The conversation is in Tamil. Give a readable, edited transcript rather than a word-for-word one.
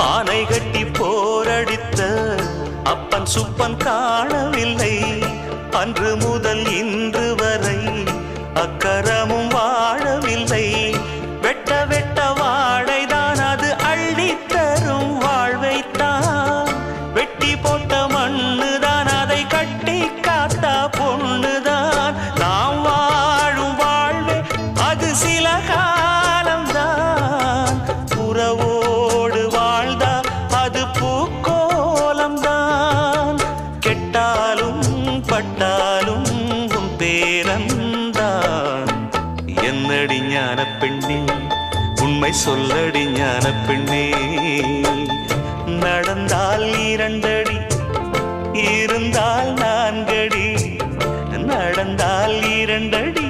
ஆனை கட்டி போரடித்த அப்பன் சுப்பன் காணவில்லை. அன்று முதல் இன்று வரை அக்கரமும் வாழவில்லை. வெட்ட வெட்ட வாழைதான் அது அள்ளித்தரும் வாழ்வைத்தான். வெட்டி போட்ட மண்ணுதான் அதை கட்டி காத்தா பொண்ணுதான். நாம் வாழும் வாழ்வே அது சில காலம்தான். உறவோடு வாழ்ந்தா அது பூக்கோலம்தான். கெட்டாலும் பட்டாலும் உன் பேரன்தான். என்னடி ஞான பெண்ணே, உண்மை சொல்லடி ஞான பெண்ணே. நடந்தால் 2 அடி, இருந்தால் 4 அடி. நடந்தால் 2 அடி,